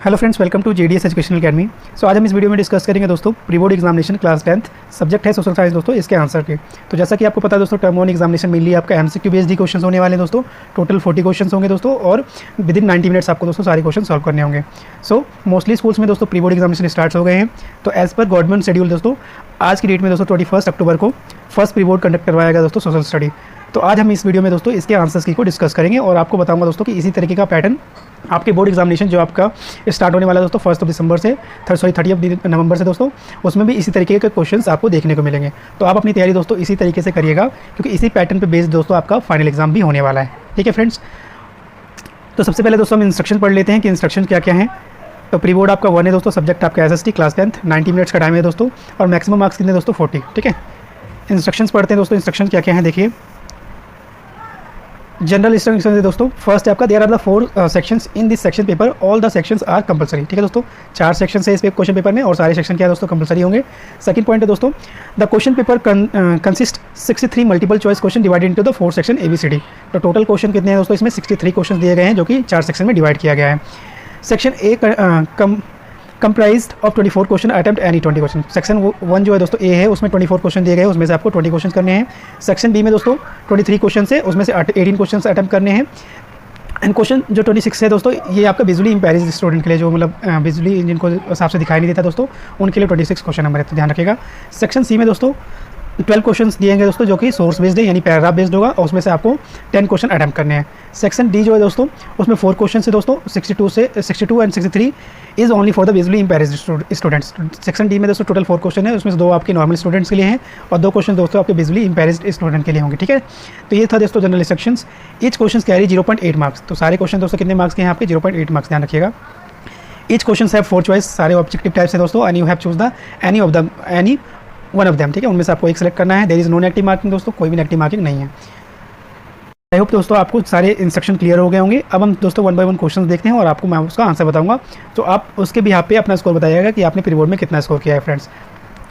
Hello friends, welcome to JDS educational academy. So आज हम इस वीडियो में डिस्कस करेंगे दोस्तों pre board examination class 10th, subject है सोशल साइंस दोस्तों, इसके आंसर के। तो जैसा कि आपको पता है दोस्तों, टर्म 1 एग्जामिनेशन मेनली आपका एमसीक्यू बेस्ड ही क्वेश्चन होने वाले हैं दोस्तों। टोटल 40 क्वेश्चन होंगे दोस्तों और विद इन 90 मिनट्स आपको दोस्तों सारे क्वेश्चन सॉल्व करने होंगे। सो मोस्टली स्कूल्स में दोस्तों प्री बोर्ड एग्जामिनेशन स्टार्ट हो गए हैं। तो एज़ पर गवर्नमेंट शेड्यूल दोस्तों आज की डेट में दोस्तों 21 अक्टूबर को फर्स्ट प्री बोर्ड कंडक्ट करवाया गया दोस्तों सोशल स्टडी। तो आज हम इस वीडियो में दोस्तों इसके आंसर्स की को डिस्कस करेंगे और आपको बताऊंगा दोस्तों कि इसी तरीके का पैटर्न आपके बोर्ड एग्जामिनेशन जो आपका स्टार्ट होने वाला है दोस्तों 1 दिसंबर से 30 नवंबर से दोस्तों, उसमें भी इसी तरीके के क्वेश्चंस आपको देखने को मिलेंगे। तो आप अपनी तैयारी दोस्तों इसी तरीके से करिएगा, क्योंकि इसी पैटर्न पे बेस्ड दोस्तों आपका फाइनल एग्जाम भी होने वाला है। ठीक है फ्रेंड्स, तो सबसे पहले दोस्तों हम इंस्ट्रक्शन पढ़ लेते हैं कि इंस्ट्रक्शन क्या क्या है। तो प्री बोर्ड आपका 1 है दोस्तों, सब्जेक्ट आपका एसएसटी क्लास 10th, 90 मिनट्स का टाइम है दोस्तों और मैक्सिमम मार्क्स कितने दोस्तों 40। ठीक है, इंस्ट्रक्शंस पढ़ते हैं दोस्तों। इंस्ट्रक्शन क्या क्या है देखिए। जनरल इंस्ट्रक्शन है दोस्तों, फर्स्ट है आपका there are the 4 sections in this section paper, all the sections are compulsory. ठीक है दोस्तों, 4 सेक्शन है इस क्वेश्चन पेपर में और सारे सेक्शन क्या है दोस्तों कंपलसरी होंगे। सेकंड पॉइंट है दोस्तों, the question paper consist 63 multiple choice question divided into the 4 section ABCD। तो टोटल क्वेश्चन कितने हैं दोस्तों, इसमें 63 क्वेश्चन दिए गए हैं जो कि 4 सेक्शन में डिवाइड किया गया है। Section A comprised of 24 question, attempt any 20 question. Section 1 जो है दोस्तों ए है, उसमें 24 क्वेश्चन दिए गए हैं, उसमें से आपको 20 क्वेश्चन करने हैं। सेक्शन बी में दोस्तों 23 क्वेश्चन है, उसमें से 18 क्वेश्चन अटेम्प्ट करने हैं। एंड क्वेश्चन जो 26 है दोस्तों, ये आपका विजुअली इम्पेयर्ड स्टूडेंट के लिए, जो मतलब विजुअली जिनको हिसाब से दिखाई नहीं देता दोस्तों, उनके लिए 26 क्वेश्चन नंबर है, तो ध्यान रखिएगा। सेक्शन सी में दोस्तों 12 क्वेश्चन दिएंगे दोस्तों, जो कि सोर्स बेस्ड है यानी पैराग्राफ बेस्ड होगा और उसमें से आपको 10 क्वेश्चन अटेम्प्ट करने हैं। सेक्शन डी जो है दोस्तों, उसमें 4 क्वेश्चन है दोस्तों, 62 and 63 is only for the visually impaired students. Section D में दोस्तों टोटल 4 क्वेश्चन है, उसमें से 2 आपके नॉर्मल स्टूडेंट्स के लिए हैं और 2 क्वेश्चन दोस्तों आपके विजुअली इम्पेयर्ड स्टूडेंट के लिए होंगे। ठीक है, तो ये था दोस्तों general instructions. Each question carry 0.8 marks. तो सारे क्वेश्चन दोस्तों कितने मार्क्स के हैं आपके, 0.8 मार्क्स, ध्यान रखिएगा। ईच क्वेश्चन हैव 4 चॉइस, सारे ऑब्जेक्टिव टाइप्स हैं दोस्तों, and you have choose the any one of them. ठीक है, उनमें से आपको एक सेलेक्ट करना है। There is no negative marking दोस्तों, कोई भी नेगेटिव मार्किंग नहीं है। आई होप दोस्तों आपको सारे इंस्ट्रक्शन क्लियर हो गए होंगे। अब हम दोस्तों 1 बाय 1 क्वेश्चन देखते हैं और आपको मैं उसका आंसर बताऊंगा, तो आप उसके भी यहाँ पे अपना स्कोर बताइएगा कि आपने प्री बोर्ड में कितना स्कोर किया है फ्रेंड्स।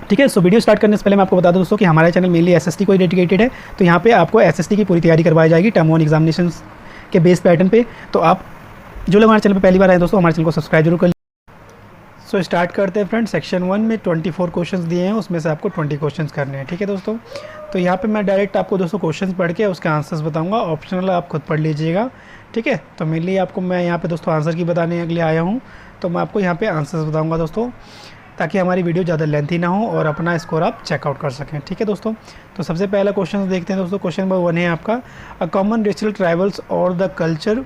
ठीक है, सो वीडियो स्टार्ट करने से पहले मैं आपको बता दूं दोस्तों कि हमारा चैनल मेनली एसएसटी को डेडिकेटेड है। तो यहाँ पे आपको एसएसटी की पूरी तैयारी करवाई जाएगी टर्म 1 एग्जामिनेशन के बेस पैटर्न पे। तो आप जो लोग हमारे चैनल पर पहली बार आए दोस्तों, हमारे चैनल को सब्सक्राइब जरूर कर। सो स्टार्ट करते हैं फ्रेंड्स। सेक्शन 1 में 24 क्वेश्चंस दिए हैं, उसमें से आपको 20 क्वेश्चंस करने हैं। ठीक है दोस्तों, तो यहाँ पे मैं डायरेक्ट आपको दोस्तों क्वेश्चंस पढ़ के उसके आंसर्स बताऊंगा, ऑप्शनल आप खुद पढ़ लीजिएगा। ठीक है, तो मेनली आपको मैं यहाँ पे दोस्तों आंसर की बताने के लिए आया हूँ, तो मैं आपको यहाँ पे आंसर्स बताऊँगा दोस्तों, ताकि हमारी वीडियो ज़्यादा लेंथी ना हो और अपना स्कोर आप चेकआउट कर सकें। ठीक है दोस्तों, तो सबसे पहला क्वेश्चन देखते हैं दोस्तों। क्वेश्चन नंबर 1 है आपका, अ कॉमन रेशियल ट्राइबल्स और द कल्चर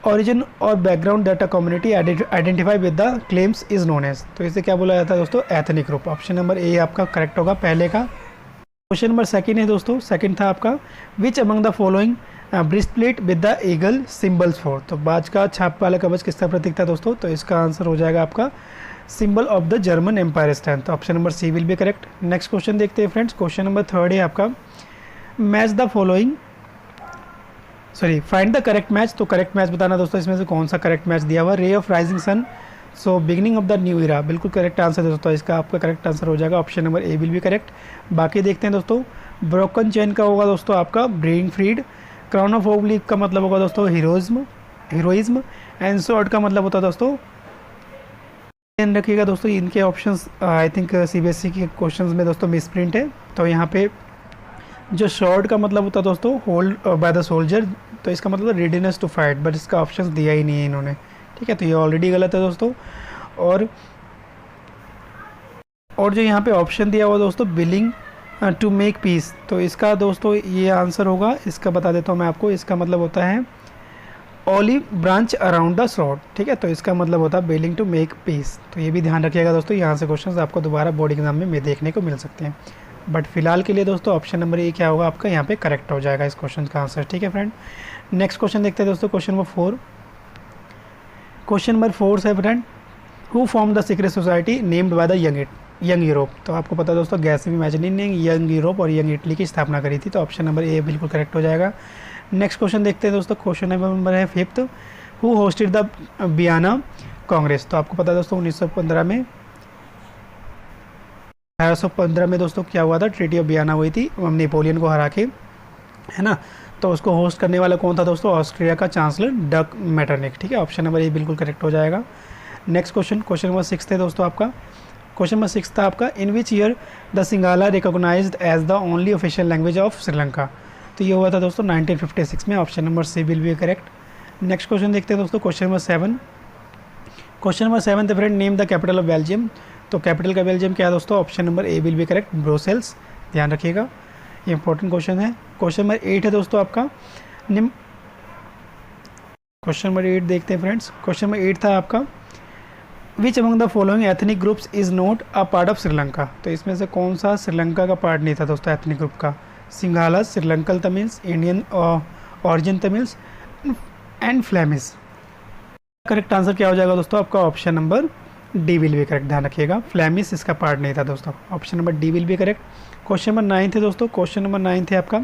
origin और background data community identify with the claims is known as. तो इसे क्या बोला जाता है दोस्तों, ethnic group. Option number A आपका करेक्ट होगा पहले का। क्वेश्चन नंबर 2 है दोस्तों, सेकंड था आपका, which among the following breastplate with the eagle symbols for. तो बाज का छाप वाला कवच किसका प्रतीक था दोस्तों, तो इसका आंसर हो जाएगा आपका symbol of the German empire stand. तो option number C will be correct. Next question देखते हैं फ्रेंड्स। क्वेश्चन नंबर 3 है आपका, match the following find the correct match. तो करेक्ट मैच बताना दोस्तों, इसमें से कौन सा करेक्ट मैच दिया हुआ, ray of rising sun, so beginning of the new era. बिल्कुल करेक्ट आंसर दोस्तों, इसका आपका करेक्ट आंसर हो जाएगा option number A will be correct. बाकी देखते हैं दोस्तों, ब्रोकन चेन का होगा दोस्तों आपका ब्रेइंग फ्रीड, क्राउन ऑफ ओब्लिक का मतलब होगा दोस्तों हीरोइज्म, एंड शॉर्ट का मतलब होता है दोस्तों, ध्यान रखिएगा दोस्तों इनके ऑप्शंस आई थिंक CBSE के क्वेश्चंस में दोस्तों मिस प्रिंट है। तो यहाँ पे जो शॉर्ट का मतलब होता है दोस्तों होल्ड बाय द सोल्जर, तो इसका मतलब रेडीनेस टू फाइट, बट इसका ऑप्शन दिया ही नहीं है इन्होंने। ठीक है, तो ये ऑलरेडी गलत है दोस्तों। और जो यहाँ पे ऑप्शन दिया हुआ दोस्तों बिलिंग टू मेक पीस, तो इसका दोस्तों ये आंसर होगा, इसका बता देता हूँ मैं आपको, इसका मतलब होता है olive branch around the sword. ठीक है, तो इसका मतलब होता है बिलिंग टू मेक पीस। तो ये भी ध्यान रखिएगा दोस्तों, यहाँ से क्वेश्चन आपको दोबारा बोर्ड एग्जाम में देखने को मिल सकते हैं। बट फिलहाल के लिए दोस्तों ऑप्शन नंबर ए क्या होगा आपका, यहाँ पे करेक्ट हो जाएगा इस क्वेश्चन का आंसर। ठीक है फ्रेंड, नेक्स्ट क्वेश्चन देखते हैं दोस्तों। क्वेश्चन नंबर 4 है friend, who form the secret society named by the young Europe. तो आपको पता है दोस्तों गैसवी मैजनिन ने यंग यूरोप और यंग इटली की स्थापना करी थी। तो ऑप्शन नंबर ए बिल्कुल करेक्ट हो जाएगा। नेक्स्ट क्वेश्चन देखते हैं दोस्तों। क्वेश्चन नंबर है 5, who hosted the Vienna Congress. तो आपको पता है दोस्तों 1815 में दोस्तों क्या हुआ था, ट्रीटी ऑफ वियना हुई थी नेपोलियन को हरा के, है ना। तो उसको होस्ट करने वाला कौन था दोस्तों, ऑस्ट्रिया का चांसलर डक मेटरनिक। ठीक है, ऑप्शन नंबर ए बिल्कुल करेक्ट हो जाएगा। नेक्स्ट क्वेश्चन नंबर 6 है दोस्तों आपका। क्वेश्चन नंबर 6 था आपका, in which year the Sinhala recognized as the only official language of Sri Lanka. तो ये हुआ था दोस्तों 1956 में। Option number C will be correct. Next question देखते हैं दोस्तों, question number 7। Question number 7 the friend name the capital of Belgium. तो कैपिटल का बेल्जियम क्या है दोस्तों? Option number A will be correct, Brussels. ध्यान रखिएगा, ये इंपॉर्टेंट क्वेश्चन है। क्वेश्चन नंबर 8 है दोस्तों आपका, क्वेश्चन नंबर 8 देखते हैं फ्रेंड्स। क्वेश्चन नंबर 8 था आपका, which among the following ethnic groups is not a part of Sri Lanka. तो इसमें से कौन सा श्रीलंका का पार्ट नहीं था दोस्तों एथनिक ग्रुप का? Sinhalese, Sri Lankan Tamils, Indian origin Tamils and Flemish. Correct answer क्या हो जाएगा दोस्तों आपका? Option number D will be correct. ध्यान रखिएगा, फ्लेमिश इसका पार्ट नहीं था दोस्तों। Option number D will be correct. Question number 9 है दोस्तों। क्वेश्चन नंबर 9 है आपका,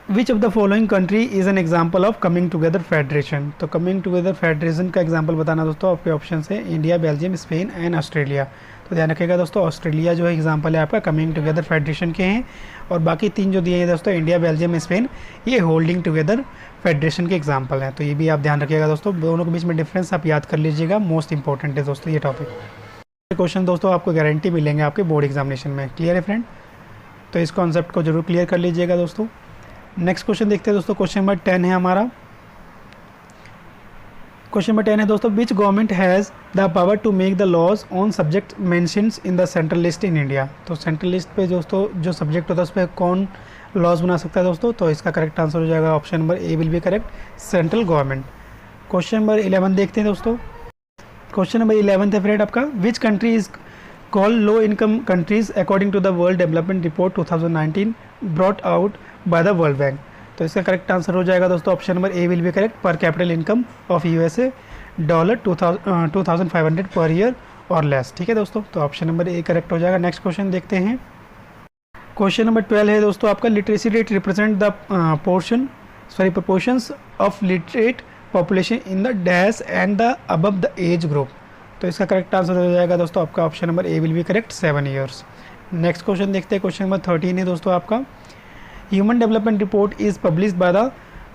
which of the following country is an example of coming together federation. तो कमिंग टुगेदर फेडरेशन का एग्जाम्पल बताना दोस्तों, आपके ऑप्शन है India, Belgium, Spain and Australia. तो ध्यान रखिएगा दोस्तों, ऑस्ट्रेलिया जो है एग्जाम्पल है आपका कमिंग टुगेदर फेडरेशन के हैं, और बाकी 3 जो दिए हैं दोस्तों, इंडिया, बेल्जियम, स्पेन, ये होल्डिंग टुगेदर फेडरेशन के एग्जाम्पल हैं। तो ये भी आप ध्यान रखिएगा दोस्तों, दोनों के बीच में डिफरेंस आप याद कर लीजिएगा, मोस्ट इंपॉर्टेंट है दोस्तों ये टॉपिक। क्वेश्चन दोस्तों आपको गारंटी मिलेंगे आपके बोर्ड एग्जामिनेशन में। क्लियर है फ्रेंड? तो इस कॉन्सेप्ट को जरूर क्लियर कर लीजिएगा दोस्तों। नेक्स्ट क्वेश्चन देखते हैं दोस्तों, क्वेश्चन नंबर 10 है हमारा। क्वेश्चन नंबर 10 है दोस्तों, which government has the power to make the laws on subject mentions in the central list in India. तो सेंट्रल लिस्ट पे दोस्तों जो सब्जेक्ट होता है उस पर कौन लॉज बना सकता है दोस्तों? तो इसका करेक्ट आंसर हो जाएगा option number A will be correct, central government. Question number 11 देखते हैं दोस्तों। क्वेश्चन नंबर 11 है फ्रेंड आपका, which country is called low income countries according to the world development report 2019 brought out by the World Bank. तो इसका correct answer हो जाएगा दोस्तों option number A will be correct, per capita income of USA $2500 per year और less. ठीक है दोस्तों, तो ऑप्शन नंबर ए करेक्ट हो जाएगा। नेक्स्ट क्वेश्चन देखते हैं। क्वेश्चन नंबर 12 है दोस्तों आपका, literacy rate represent the proportions of literate population in the dash and the above the age group. तो इसका करेक्ट आंसर हो जाएगा दोस्तों आपका option number A will be correct, 7 years. Next question देखते हैं। क्वेश्चन नंबर 13 है दोस्तों आपका, human development report is publish by the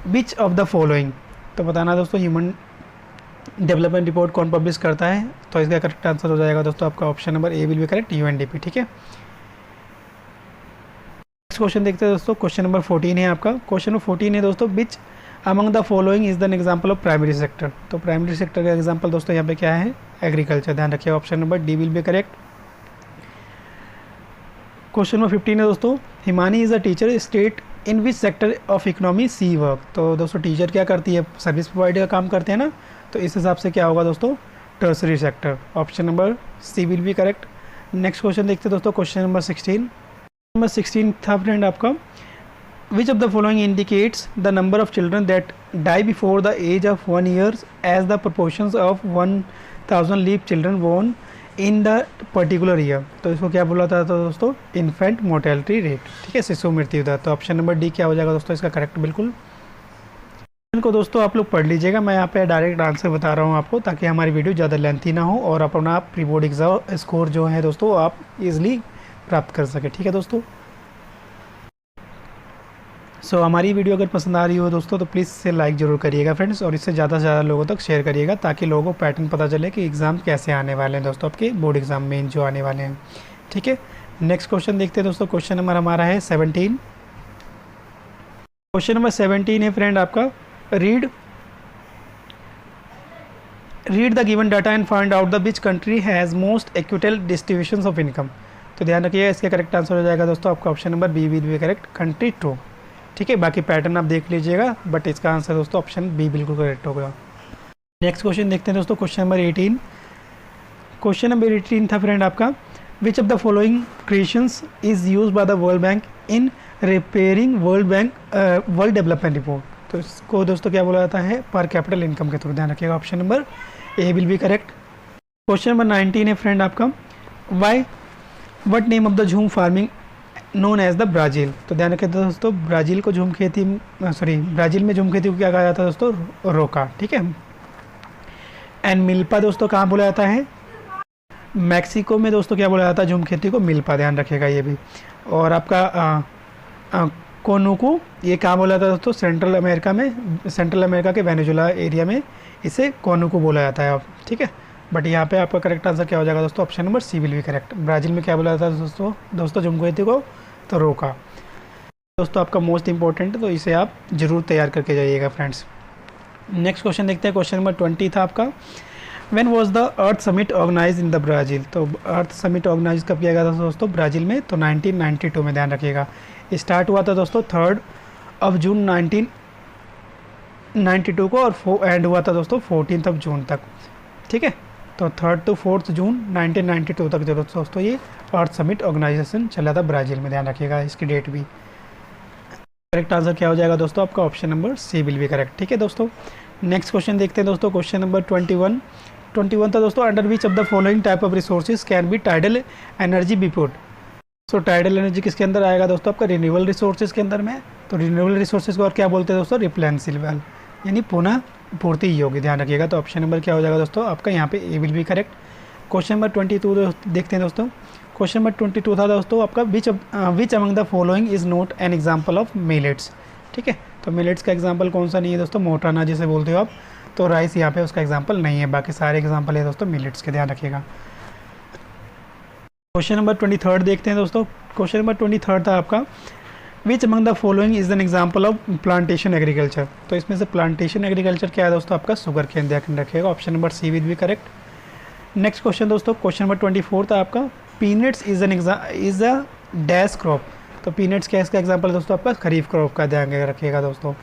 which of the following. तो बताना दोस्तों ह्यूमन डेवलपमेंट रिपोर्ट कौन पब्लिश करता है? तो इसका करेक्ट आंसर हो जाएगा दोस्तों आपका option number A will be correct, UNDP. ठीक है, नेक्स्ट क्वेश्चन देखते हैं दोस्तों। क्वेश्चन नंबर 14 है आपका। क्वेश्चन नंबर 14 है दोस्तों, which among the following is an example of primary sector. तो प्राइमरी सेक्टर का एग्जाम्पल दोस्तों यहाँ पे क्या है? एग्रीकल्चर। ध्यान रखिए, option number D will be correct. Question number 15 है दोस्तों, Himani is a teacher state in which sector of economy she work. तो दोस्तों टीचर क्या करती है? सर्विस प्रोवाइडर का काम करते हैं ना, तो इस हिसाब से क्या होगा दोस्तों? Tertiary sector. Option number C will be correct. Next question देखते हैं दोस्तों। क्वेश्चन नंबर 16 था फ्रेंड आपका, which of the following indicates the number of children that die before the age of 1 year as the proportions of 1000 live children born in the particular year. तो इसको क्या बोला था दोस्तों? Infant mortality rate. ठीक है, शिशु मृत्यु दर। तो ऑप्शन नंबर डी क्या हो जाएगा दोस्तों इसका करेक्ट? बिल्कुल। इनको दोस्तों आप लोग पढ़ लीजिएगा, मैं यहाँ पे डायरेक्ट आंसर बता रहा हूँ आपको, ताकि हमारी वीडियो ज़्यादा लेंथी ना हो और अपना प्री बोर्ड एग्जाम स्कोर जो है दोस्तों आप इजीली प्राप्त कर सके। ठीक है दोस्तों, हमारी वीडियो अगर पसंद आ रही हो दोस्तों तो प्लीज़ इसे लाइक ज़रूर करिएगा फ्रेंड्स, और इससे ज़्यादा से ज़्यादा लोगों तक शेयर करिएगा, ताकि लोगों को पैटर्न पता चले कि एग्ज़ाम कैसे आने वाले हैं दोस्तों, आपके बोर्ड एग्ज़ाम मेन जो आने वाले हैं। ठीक है, नेक्स्ट क्वेश्चन देखते हैं दोस्तों। क्वेश्चन नंबर हमारा है 17। क्वेश्चन नंबर 17 है फ्रेंड आपका, read the given data and find out the which country has most acquittal distribution of income. तो ध्यान रखिए, इसका करेक्ट आंसर हो जाएगा दोस्तों आपका option number B will be correct, country 2। ठीक है, बाकी पैटर्न आप देख लीजिएगा, बट इसका आंसर दोस्तों ऑप्शन बी बिल्कुल करेक्ट होगा। नेक्स्ट क्वेश्चन देखते हैं दोस्तों। Question number 18। क्वेश्चन नंबर 18 था फ्रेंड आपका, which of the following creations is used by the World bank in repairing world development report. तो इसको दोस्तों क्या बोला जाता है? पर कैपिटल इनकम के थ्रू। ध्यान रखिएगा, option number A will be correct. Question number 19 है फ्रेंड आपका, why what name of the jhum farming known as the Brazil. तो ध्यान रखिए दोस्तों, ब्राज़ील में झूम खेती को क्या कहा जाता है दोस्तों? रोका। ठीक है, एंड मिल्पा दोस्तों कहाँ बोला जाता है? मैक्सिको में दोस्तों क्या बोला जाता है झूम खेती को? मिल्पा। ध्यान रखिएगा ये भी। और आपका कोनुकू ये कहाँ बोला था दोस्तों, सेंट्रल अमेरिका में, सेंट्रल अमेरिका के वेनेजुला एरिया में इसे कोनुकू बोला जाता है अब, ठीक है। बट यहाँ पे आपका करेक्ट आंसर क्या हो जाएगा दोस्तों, option number C will be correct. Brazil में क्या बोला जाता है दोस्तों जमहूरियत को, तो रोका। दोस्तों आपका मोस्ट इंपॉर्टेंट है, तो इसे आप जरूर तैयार करके जाइएगा फ्रेंड्स। नेक्स्ट क्वेश्चन देखते हैं, क्वेश्चन नंबर 20 था आपका, when was the earth summit organize in the Brazil. तो अर्थ समिट ऑर्गेनाइज कब किया गया था दोस्तों, ब्राज़ील में, तो 1992 में, ध्यान रखिएगा। स्टार्ट हुआ था दोस्तों 3 जून 1992 को, और एंड हुआ था दोस्तों 14 जून तक, ठीक है। तो 3 to 4 जून 1992 तक जो दोस्तों ये अर्थ समिट ऑर्गेनाइजेशन चला था ब्राज़ील में, ध्यान रखिएगा इसकी डेट भी। करेक्ट आंसर क्या हो जाएगा दोस्तों आपका, option number C will be correct, ठीक है दोस्तों। नेक्स्ट क्वेश्चन देखते हैं दोस्तों, क्वेश्चन नंबर 21 था दोस्तों, under which of the following type of resources can be tidal energy B put. So tidal energy किसके अंदर आएगा दोस्तों, आपका रिन्यूएबल रिसोर्सेज के अंदर में। तो रिन्यूएबल रिसोर्सेज को और क्या बोलते हैं दोस्तों, रिप्लेनिशेबल, यानी पुनः पूर्ति योग्य, ध्यान रखिएगा। तो ऑप्शन नंबर क्या हो जाएगा दोस्तों आपका यहाँ पे A will be correct. Question number 22 देखते हैं दोस्तों, क्वेश्चन नंबर 22 था दोस्तों आपका, which among the following is not an example of millets, ठीक है। तो मिलेट्स का एग्जाम्पल कौन सा नहीं है दोस्तों, मोटाना जिसे बोलते हो आप, तो राइस यहाँ पे उसका एग्जाम्पल नहीं है, बाकी सारे एग्जाम्पल है दोस्तों मिलेट्स के, ध्यान रखिएगा। क्वेश्चन नंबर 23 देखते हैं दोस्तों, क्वेश्चन नंबर 23 था आपका, which among the following is an example of plantation agriculture. तो इसमें से प्लांटेशन एग्रीकल्चर क्या है दोस्तों आपका, शुगर केन, ध्यान रखिएगा, option number C will be correct. Next question दोस्तों, क्वेश्चन नंबर 24 था आपका, peanuts is a dash crop. तो पीनट्स क्या है इसका एग्जाम्पल दोस्तों आपका, खरीफ क्रॉप का, ध्यान रखिएगा दोस्तों।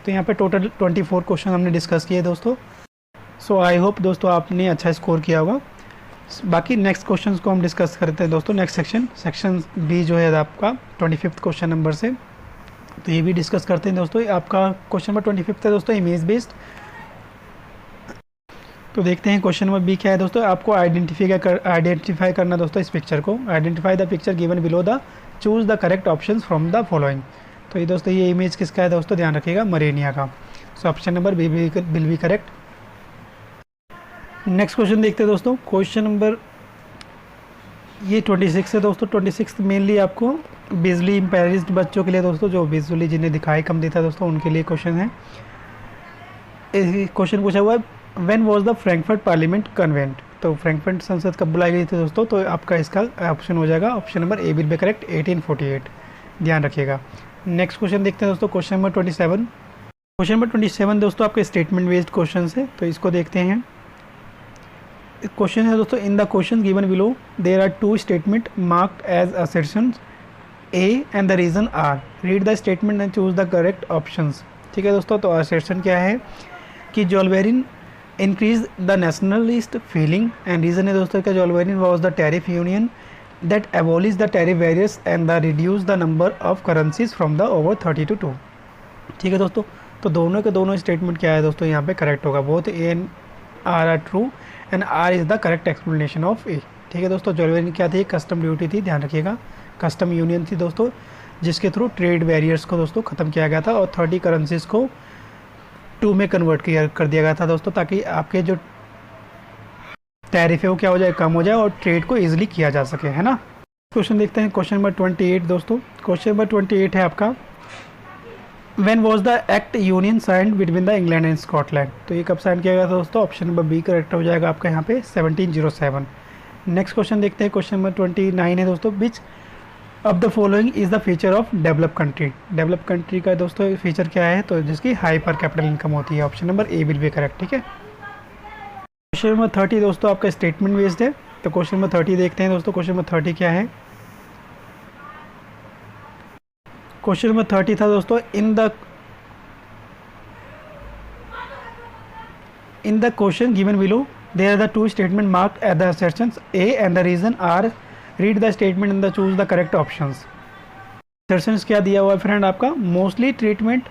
तो यहाँ पे टोटल 24 क्वेश्चन हमने डिस्कस किए दोस्तों। सो आई होप दोस्तों आपने अच्छा स्कोर किया होगा। बाकी नेक्स्ट क्वेश्चंस को हम डिस्कस करते हैं दोस्तों, नेक्स्ट सेक्शन बी जो है आपका 25th क्वेश्चन नंबर से, तो ये भी डिस्कस करते हैं दोस्तों। आपका क्वेश्चन नंबर 25 है दोस्तों, इमेज बेस्ड। तो देखते हैं क्वेश्चन नंबर बी क्या है दोस्तों, आपको आइडेंटिफाई करना दोस्तों इस पिक्चर को, identify the picture given below the, choose the correct option from the following. तो ये दोस्तों ये इमेज किसका है दोस्तों, ध्यान रखिएगा, मरेनिया का। So option number B will be correct. Next question देखते हैं दोस्तों, क्वेश्चन नंबर ये 26 है दोस्तों। 26 मेनली आपको विजुअली इम्पेयर्ड बच्चों के लिए दोस्तों, जो विजुअली जिन्हें दिखाई कम देता है दोस्तों, उनके लिए क्वेश्चन है। क्वेश्चन पूछा हुआ है, when was the Frankfurt parliament convent. तो फ्रैंकफर्ट संसद कब बुलाई गई थी दोस्तों, तो आपका इसका ऑप्शन हो जाएगा, option number A will be correct, 1848, ध्यान रखिएगा। नेक्स्ट क्वेश्चन देखते हैं दोस्तों, क्वेश्चन नंबर 27। क्वेश्चन नंबर 27 दोस्तों आपके स्टेटमेंट बेस्ड क्वेश्चन है, तो इसको देखते हैं। क्वेश्चन है दोस्तों, in the question given below there are 2 statement marked as assertions A and the reason R, read the statement and choose the correct options, ठीक है दोस्तों। तो असर्शन क्या है कि Zollverein increase the nationalist feeling, and reason है दोस्तों का Zollverein was the tariff union that abolish the tariff barriers and the reduce the number of currencies from the over 30 to 2, ठीक है दोस्तों। तो दोनों के दोनों स्टेटमेंट क्या है दोस्तों यहाँ पे करेक्ट होगा, both A and R are true and R is the correct explanation of A, ठीक है दोस्तों। जोल्वेरिन क्या थी, कस्टम ड्यूटी थी, ध्यान रखिएगा, कस्टम यूनियन थी दोस्तों, जिसके थ्रू ट्रेड बैरियर्स को दोस्तों ख़त्म किया गया था, और 30 करेंसीज को 2 में कन्वर्ट कर दिया गया था दोस्तों, ताकि आपके जो टैरिफ है वो क्या हो जाए, कम हो जाए, और ट्रेड को ईजिली किया जा सके, है ना। क्वेश्चन देखते हैं, क्वेश्चन नंबर 28 दोस्तों। क्वेश्चन नंबर 28 है आपका, when was the act union signed between the England and Scotland. तो ये कब साइन किया गया था दोस्तों, ऑप्शन नंबर बी करेक्ट हो जाएगा आपका यहाँ पे 1707। नेक्स्ट क्वेश्चन देखते हैं, क्वेश्चन नंबर 29 है दोस्तों, विच of the following is the feature of develop country. Develop country का दोस्तों फीचर क्या है, तो जिसकी हाई पर कैपिटल इनकम होती है, option number A will be correct, ठीक है। क्वेश्चन नंबर 30 दोस्तों आपका स्टेटमेंट बेस्ड है, तो क्वेश्चन नंबर 30 देखते हैं दोस्तों। क्वेश्चन नंबर 30 क्या है, क्वेश्चन नंबर 30 था दोस्तों, in the question given below there are the 2 statement marked at the assertions A and the reason R, read the statement and the choose the correct options. Assertions क्या दिया हुआ है friend आपका, mostly treatment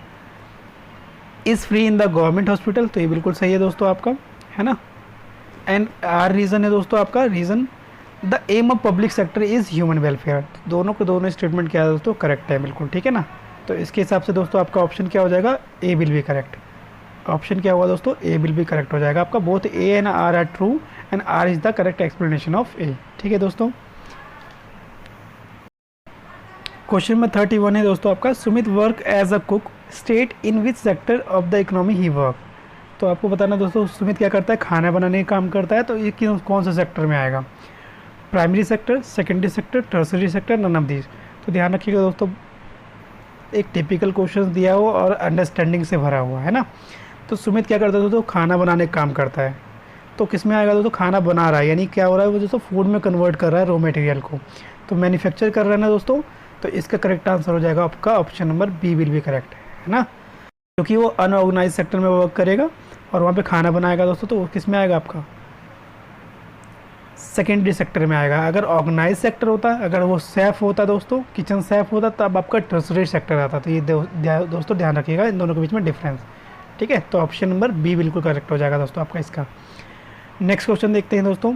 is free in the government hospital, तो ये बिल्कुल सही है दोस्तों आपका, है ना। एंड आर रीज़न है दोस्तों आपका, reason the aim of public sector is human welfare. दोनों के दोनों स्टेटमेंट क्या है दोस्तों, करेक्ट है बिल्कुल, ठीक है ना। तो इसके हिसाब से दोस्तों आपका ऑप्शन क्या हो जाएगा, ए विल बी करेक्ट। ऑप्शन क्या हुआ दोस्तों, ए विल बी करेक्ट हो जाएगा आपका, both A and R are true and R is the correct explanation of A, ठीक है दोस्तों। क्वेश्चन नंबर 31 है दोस्तों आपका, Sumit work as a cook, state in which sector of the economy he work. तो आपको बताना दोस्तों सुमित क्या करता है, खाना बनाने का काम करता है, तो ये कौन से सेक्टर में आएगा, primary sector, secondary sector, tertiary sector, none of these. तो ध्यान रखिएगा दोस्तों, एक टिपिकल क्वेश्चन दिया हुआ और अंडरस्टैंडिंग से भरा हुआ है ना। तो सुमित क्या करता है दोस्तों, खाना बनाने का काम करता है, तो किस में आएगा दोस्तों, खाना बना रहा है, यानी क्या हो रहा है वो दोस्तों, फूड में कन्वर्ट कर रहा है रॉ मटेरियल को, तो मैन्युफैक्चर कर रहा है ना दोस्तों। तो इसका करेक्ट आंसर हो जाएगा आपका option number B will be correct, है ना, क्योंकि वो अनऑर्गेनाइज सेक्टर में वर्क करेगा और वहाँ पे खाना बनाएगा दोस्तों, तो वो किस में आएगा आपका, सेकेंडरी सेक्टर में आएगा। अगर ऑर्गेनाइज सेक्टर होता, अगर वो सेफ होता दोस्तों, किचन सेफ होता, तब आपका टर्सरी सेक्टर आता। तो ये दोस्तों ध्यान रखिएगा इन दोनों के बीच में डिफरेंस, ठीक है। तो ऑप्शन नंबर बी बिल्कुल करेक्ट हो जाएगा दोस्तों आपका इसका। नेक्स्ट क्वेश्चन देखते हैं दोस्तों।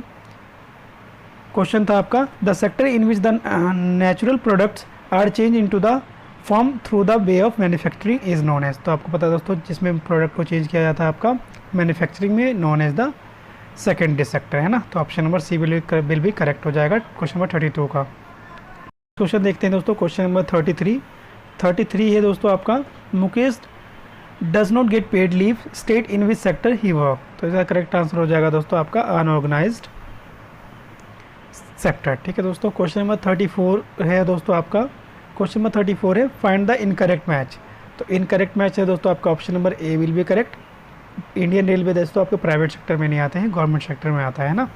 क्वेश्चन था आपका, the sector in which the natural products are change into the form through the way of manufacturing is known as. तो आपको पता है दोस्तों, जिसमें प्रोडक्ट को चेंज किया जाता है आपका मैन्युफैक्चरिंग में, known as the secondary sector, है ना। तो option number C will be correct हो जाएगा क्वेश्चन नंबर 32 का। क्वेश्चन देखते हैं दोस्तों, क्वेश्चन नंबर 33 है दोस्तों आपका, Mukesh does not get paid leave, state in which sector he work. तो इसका करेक्ट आंसर हो जाएगा दोस्तों आपका अनऑर्गेनाइज्ड सेक्टर, ठीक है दोस्तों। क्वेश्चन नंबर 34 है दोस्तों आपका, क्वेश्चन नंबर 34 है, फाइंड द इनकरेक्ट मैच। तो इनकरेक्ट मैच है दोस्तों आपका option number A will be correct. Indian railway दोस्तों आपके प्राइवेट सेक्टर में नहीं आते हैं, गवर्नमेंट सेक्टर में आता है ना।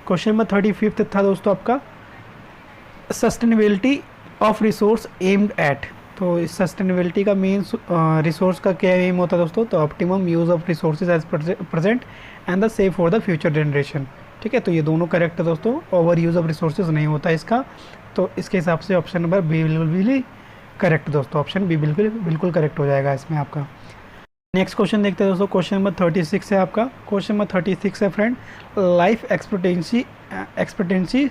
क्वेश्चन नंबर 35 था दोस्तों आपका, sustainability of resource aimed at. तो इस सस्टेनेबिलिटी का मेन रिसोर्स का क्या एम होता है दोस्तों, तो optimum use of resources as present and the safe for the future generation, ठीक है। तो ये दोनों करेक्ट है दोस्तों, ओवर यूज़ ऑफ रिसोर्सेज नहीं होता इसका। तो इसके हिसाब से ऑप्शन नंबर बी बिल्कुल करेक्ट दोस्तों, ऑप्शन बी बिल्कुल करेक्ट हो जाएगा इसमें आपका। नेक्स्ट क्वेश्चन देखते हैं दोस्तों, क्वेश्चन नंबर 36 है आपका। क्वेश्चन नंबर 36 है friend, life expectancy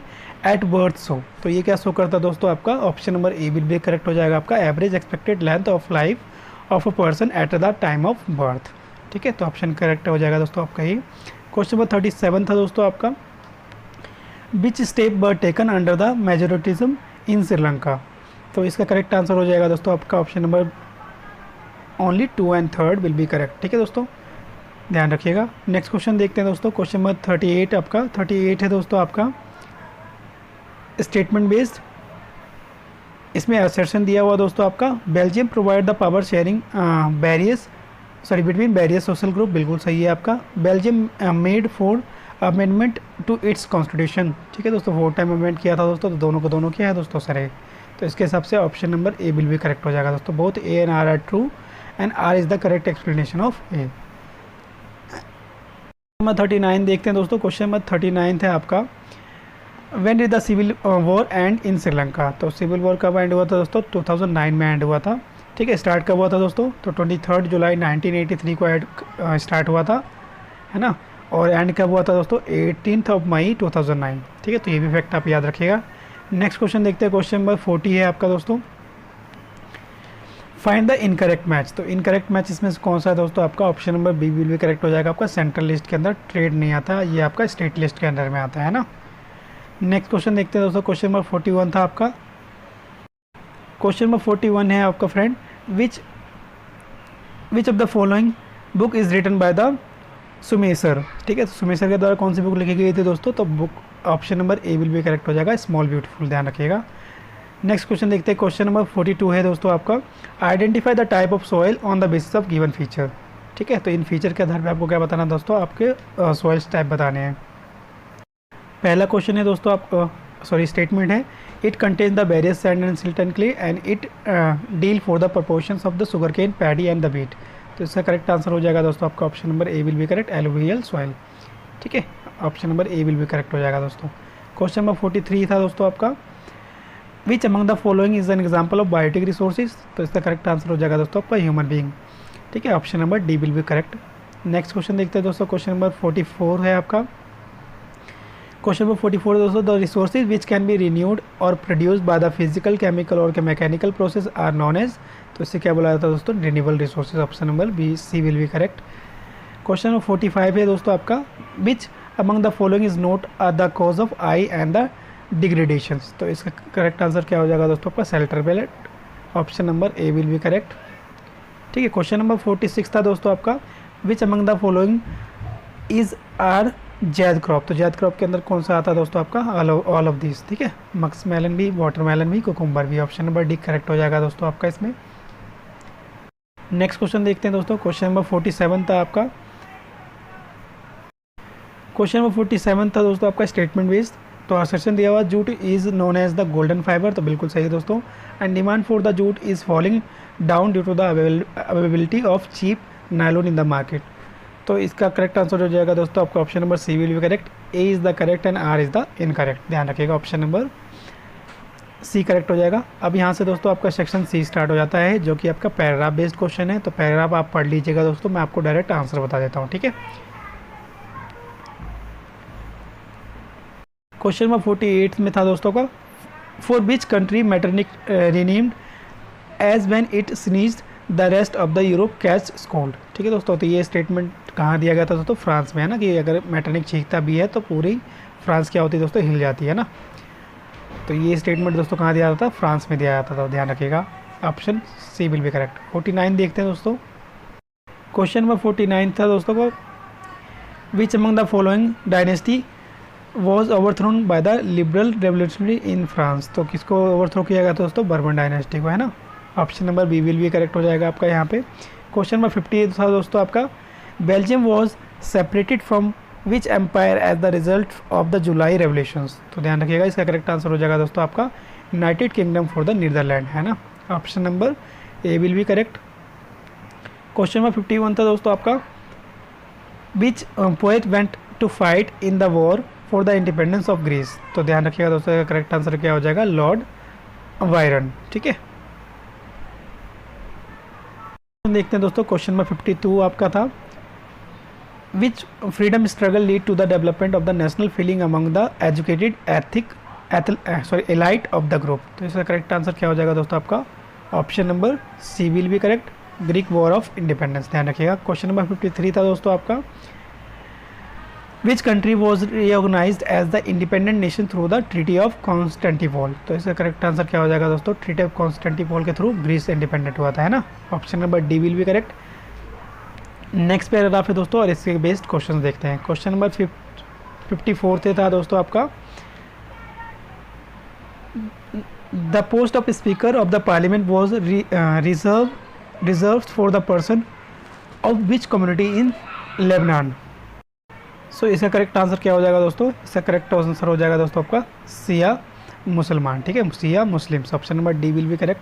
at birth show. तो ये क्या शो करता है दोस्तों आपका, option number A will be correct हो जाएगा आपका, average expected length of life of a person at the time of birth, ठीक है। तो ऑप्शन करेक्ट हो जाएगा दोस्तों आपका ये। क्वेश्चन नंबर 37 था दोस्तों आपका, which step were taken under the majoritarianism in Sri Lanka. तो इसका करेक्ट आंसर हो जाएगा दोस्तों आपका option number only 2 and 3 will be correct, ठीक है दोस्तों, ध्यान रखिएगा। नेक्स्ट क्वेश्चन देखते हैं दोस्तों, क्वेश्चन नंबर 38 आपका, 38 है दोस्तों आपका, स्टेटमेंट बेस्ड। इसमें असर्शन दिया हुआ दोस्तों आपका, Belgium provide the power sharing between various social group, बिल्कुल सही है आपका। Belgium made 4 amendment to its constitution, ठीक है दोस्तों, 4 टाइम अमेंड किया था दोस्तों, तो दोनों को दोनों क्या है दोस्तों सर है। तो इसके हिसाब से option number A will be correct हो जाएगा दोस्तों, both A and R true and R is the correct explanation of A. Number 39 देखते हैं दोस्तों, क्वेश्चन नंबर 39 है आपका, when did the civil war end in Sri Lanka. तो सिविल वॉर कब एंड हुआ था दोस्तों, 2009 में एंड हुआ था, ठीक है। स्टार्ट कब हुआ था दोस्तों, तो 23 जुलाई 1983 को स्टार्ट हुआ था, है ना। और एंड कब हुआ था दोस्तों, 18 मई 2009, ठीक है। तो ये भी फैक्ट आप याद रखिएगा। नेक्स्ट क्वेश्चन देखते हैं, क्वेश्चन नंबर 40 है आपका दोस्तों, फाइंड द इनकरेक्ट मैच। तो इनकरेक्ट मैच इसमें से कौन सा है दोस्तों आपका, option number B will be correct हो जाएगा आपका, सेंट्रल लिस्ट के अंदर ट्रेड नहीं आता, ये आपका स्टेट लिस्ट के अंदर में आता है ना। नेक्स्ट क्वेश्चन देखते हैं दोस्तों, क्वेश्चन नंबर 41 था आपका, क्वेश्चन नंबर 41 है आपका friend, which of the following book is written by the सुमेसर, ठीक है। तो सुमेसर के द्वारा कौन सी बुक लिखी गई थी दोस्तों, तो book option number A will be correct हो जाएगा, स्मॉल ब्यूटीफुल, ध्यान रखिएगा। नेक्स्ट क्वेश्चन देखते हैं, क्वेश्चन नंबर 42 है दोस्तों आपका, identify the type of soil on the basis of given feature, ठीक है। तो इन फीचर के आधार पर आपको क्या बताना दोस्तों, आपके सॉइल्स टाइप बताने हैं। पहला क्वेश्चन है दोस्तों आप स्टेटमेंट है, it contain the various sand and silt and clay and it deal for the proportions of the sugar cane, paddy and the beet. तो इसका करेक्ट आंसर हो जाएगा दोस्तों आपका option number A will be correct, alluvial soil, ठीक है। Option number A will be correct हो जाएगा दोस्तों। क्वेश्चन नंबर 43 था दोस्तों आपका, which among the following is an example of biotic resources. तो इसका करेक्ट आंसर हो जाएगा दोस्तों आपका ह्यूमन बीइंग, ठीक है। Option number D will be correct. Next question देखते हैं दोस्तों, क्वेश्चन नंबर 44 है आपका, क्वेश्चन नंबर 44 दोस्तों, the resources which can be renewed और produced by the physical, chemical और mechanical process are known as. तो इससे क्या बोला जाता है दोस्तों, renewable resources, option number B C will be correct. Question number 45 है दोस्तों आपका, which among the following is not the cause of land the degradations. तो इसका करेक्ट आंसर क्या हो जाएगा दोस्तों आपका सेल्ट्रावेलेट, option number A will be correct. ठीक है, क्वेश्चन नंबर 46 था दोस्तों आपका, which among the following is are zaid crop. तो जैद क्रॉप के अंदर कौन सा आता है दोस्तों आपका, ऑल ऑफ दिस। ठीक है, मक्स मेलन भी, वाटरमेलन भी, कुकुम्बर भी, ऑप्शन नंबर डी करेक्ट हो जाएगा दोस्तों आपका इसमें। नेक्स्ट क्वेश्चन देखते हैं दोस्तों, क्वेश्चन नंबर 47 था आपका, क्वेश्चन नंबर 47 था दोस्तों आपका स्टेटमेंट बेस्ड। तो असर्शन दिया हुआ jute is known as the golden fibre, तो बिल्कुल सही है दोस्तों। And demand for the jute is falling down due to the availability of cheap nylon in the market. तो इसका करेक्ट आंसर हो जाएगा दोस्तों आपका option number C will be correct, A is the correct and R is the incorrect. ध्यान रखिएगा, option number C correct हो जाएगा। अब यहाँ से दोस्तों आपका सेक्शन सी स्टार्ट हो जाता है, जो कि आपका पैराग्राफ बेस्ड क्वेश्चन है। तो पैराग्राफ आप पढ़ लीजिएगा दोस्तों, मैं आपको डायरेक्ट आंसर बता देता हूँ। ठीक है, क्वेश्चन नंबर 48 में था दोस्तों का, for which country Metternich renamed as when it sneezed the rest of the Europe catch cold. ठीक है दोस्तों, तो ये स्टेटमेंट कहाँ दिया गया था दोस्तों, फ्रांस में है ना, कि अगर मैटरनिक छींकता भी है तो पूरी फ्रांस क्या होती है दोस्तों, हिल जाती है ना। तो ये स्टेटमेंट दोस्तों कहाँ दिया जाता था, फ्रांस में दिया जाता था। तो ध्यान रखिएगा, option C will be correct. 49 देखते हैं दोस्तों, क्वेश्चन नंबर 49 था दोस्तों को, विच among the following dynasty was overthrown by the liberal revolutionary in France. तो किसको ओवरथ्रो किया गया था दोस्तों, बर्बन डायनेस्टी को, है ना। Option number B will be correct हो जाएगा आपका यहाँ पे। क्वेश्चन नंबर 58 था दोस्तों आपका, Belgium was separated from which empire as the result of the July revolutions. तो ध्यान रखिएगा, इसका करेक्ट आंसर हो जाएगा दोस्तों आपका United Kingdom for the Netherland, है ना। Option number A will be correct. Question number 51 था दोस्तों आपका, which poet went to fight in the war for the independence of Greece. तो ध्यान रखिएगा दोस्तों, इसका करेक्ट आंसर क्या हो जाएगा, लॉर्ड वायरन। ठीक है, देखते हैं दोस्तों, क्वेश्चन नंबर 52 आपका था, which freedom struggle lead to the development of the national feeling among the educated elite of the group. तो इसका करेक्ट आंसर क्या हो जाएगा दोस्तों आपका, option number C will be correct, Greek war of independence. ध्यान रखिएगा। क्वेश्चन नंबर 53 था दोस्तों आपका, which country was recognised as the independent nation through the treaty of Constantinople. तो इसका करेक्ट आंसर क्या हो जाएगा दोस्तों, ट्रीटी ऑफ कॉन्स्टेंटिनोपल के थ्रू ग्रीस इंडिपेंडेंट हुआ था, है ना। Option number D will be correct. Next paragraph है दोस्तों, और इसके बेस्ड क्वेश्चन देखते हैं। क्वेश्चन नंबर 54 से था दोस्तों आपका, the post of speaker of the parliament was reserve for the person of which community in Lebanon. So इसका करेक्ट आंसर क्या हो जाएगा दोस्तों, इसका करेक्ट आंसर हो जाएगा दोस्तों आपका सिया मुसलमान। ठीक है, Shia Muslims. Option number D will be correct.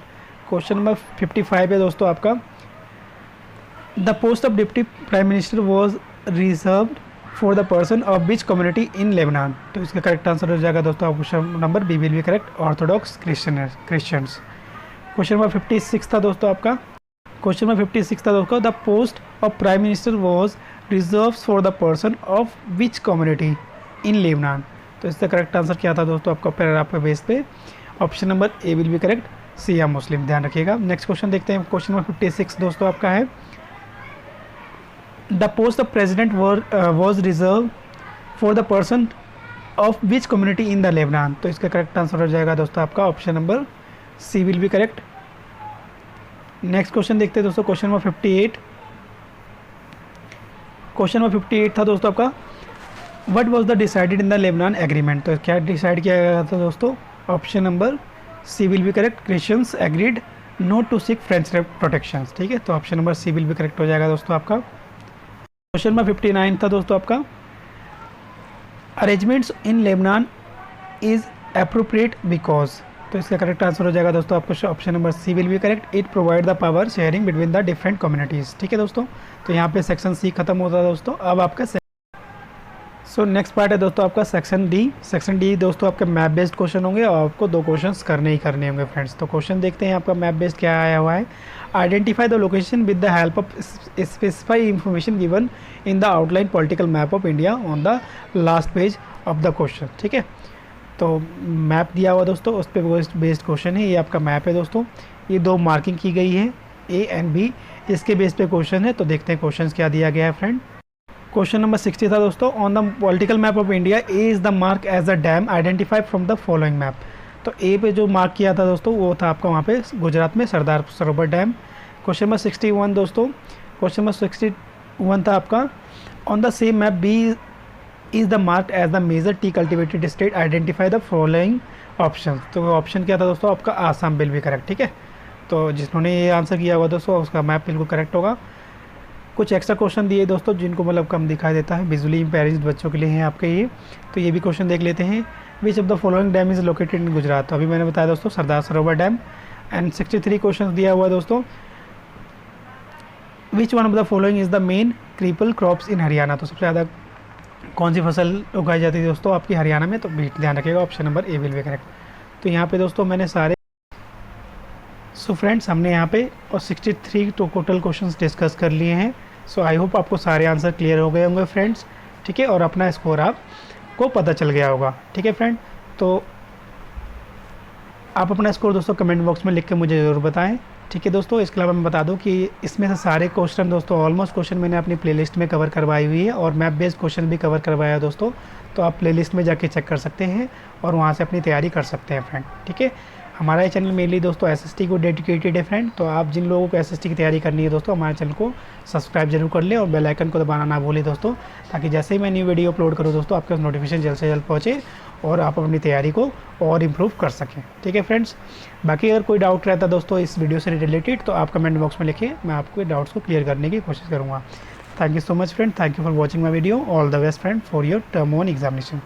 Question number 55 है दोस्तों आपका, the post of deputy prime minister was reserve for the person of which community in Lebanon. तो इसका करेक्ट आंसर हो जाएगा दोस्तों option number B will be correct, orthodox Christians. Question number 56 था दोस्तों आपका, क्वेश्चन नंबर 56 था दोस्तों, the post of prime minister was reserve for the person of which community in Lebanon. तो इसका करेक्ट आंसर क्या था दोस्तों आपका पैराग्राफ के बेस पे, option number A will be correct, Shia Muslim. ध्यान रखिएगा। नेक्स्ट क्वेश्चन देखते हैं, क्वेश्चन नंबर 56 दोस्तों आपका है, the post of president was reserve for the person of which community in the Lebanon. तो इसका करेक्ट आंसर हो जाएगा दोस्तों आपका option number C will be correct. Next question देखते हैं दोस्तों, क्वेश्चन नंबर 58। क्वेश्चन नंबर 58 था दोस्तों आपका, what was the decided in the Lebanon agreement. तो क्या डिसाइड किया गया था दोस्तों, option number C will be correct, Christians agreed not to seek French protections. ठीक है, तो option number C will be correct हो जाएगा दोस्तों आपका। क्वेश्चन नंबर 59 था दोस्तों आपका, arrangements in Lebanon is appropriate because. तो इसका करेक्ट आंसर हो जाएगा दोस्तों आपको option number C will be correct, it provide the power sharing between the different communities. ठीक है दोस्तों, तो यहाँ पे सेक्शन सी खत्म होता है दोस्तों। अब आपका सो नेक्स्ट पार्ट है दोस्तों आपका सेक्शन डी। सेक्शन डी दोस्तों आपके मैप बेस्ड क्वेश्चन होंगे और आपको 2 क्वेश्चंस करने ही करने होंगे फ्रेंड्स। तो क्वेश्चन देखते हैं आपका मैप बेस्ड क्या आया हुआ है, identify the location with the help of specify information given in the outline political map of India on the last page of the question. ठीक है, तो मैप दिया हुआ दोस्तों, उस पर बेस्ड क्वेश्चन है। ये आपका मैप है दोस्तों, ये 2 मार्किंग की गई है, ए एंड बी, इसके बेस पे क्वेश्चन है। तो देखते हैं क्वेश्चन क्या दिया गया है फ्रेंड। क्वेश्चन नंबर 60 था दोस्तों, on the political map of India A is the mark as a dam identified from the following map. तो ए पे जो मार्क किया था दोस्तों वो था आपका वहाँ पे गुजरात में Sardar Sarovar dam. Question number 61 दोस्तों, क्वेश्चन नंबर 61 था आपका, on the same map B is the mark as the major tea cultivated state identify the following option. तो ऑप्शन क्या था दोस्तों आपका आसाम बिल भी करेक्ट, ठीक है। तो जिन्होंने ये आंसर किया हुआ दोस्तों उसका मैप बिल्कुल करेक्ट होगा। कुछ एक्स्ट्रा क्वेश्चन दिए दोस्तों जिनको मतलब कम दिखाई देता है, विजुअली इम्पेयर्ड बच्चों के लिए हैं आपके ये, तो ये भी क्वेश्चन देख लेते हैं। विच of the following dam is located in Gujarat. तो अभी मैंने बताया दोस्तों Sardar Sarovar dam. And 63 question दिया हुआ है दोस्तों, which one of the following is the main cripple crops in Haryana. तो सबसे ज़्यादा कौन सी फसल उगाई जाती है दोस्तों आपकी हरियाणा में, तो ध्यान रखिएगा option number A will be correct. तो यहाँ पे दोस्तों मैंने सारे सो फ्रेंड्स हमने यहाँ पे और 63 टोटल क्वेश्चंस डिस्कस कर लिए हैं। सो आई होप आपको सारे आंसर क्लियर हो गए होंगे फ्रेंड्स, ठीक है, और अपना स्कोर आपको पता चल गया होगा, ठीक है फ्रेंड। तो आप अपना स्कोर दोस्तों कमेंट बॉक्स में लिख के मुझे ज़रूर बताएं, ठीक है दोस्तों। इसके अलावा मैं बता दूं कि इसमें से सारे क्वेश्चन दोस्तों ऑलमोस्ट क्वेश्चन मैंने अपनी प्लेलिस्ट में कवर करवाई हुई है और मैप बेस्ड क्वेश्चन भी कवर करवाया है दोस्तों। तो आप प्लेलिस्ट में जाके चेक कर सकते हैं और वहाँ से अपनी तैयारी कर सकते हैं फ्रेंड, ठीक है। हमारा ये चैनल मेनली दोस्तों एसएसटी को डेडिकेटेड है फ्रेंड। तो आप जिन लोगों को एसएसटी की तैयारी करनी है दोस्तों हमारे चैनल को सब्सक्राइब जरूर कर लें और बेल आइकन को दबाना ना भूलें दोस्तों, ताकि जैसे ही मैं न्यू वीडियो अपलोड करूँ दोस्तों आपके नोटिफिकेशन जल्द से जल्द पहुँचे और आप अपनी तैयारी को और इम्प्रूव कर सकें, ठीक है फ्रेंड्स। बाकी अगर कोई डाउट रहता दोस्तों इस वीडियो से रिलेटेड तो आप कमेंट बॉक्स में लिखें, मैं आपके डाउट्स को क्लियर करने की कोशिश करूँगा। Thank you so much friend, thank you for watching my video, all the best friend for your term 1 examination.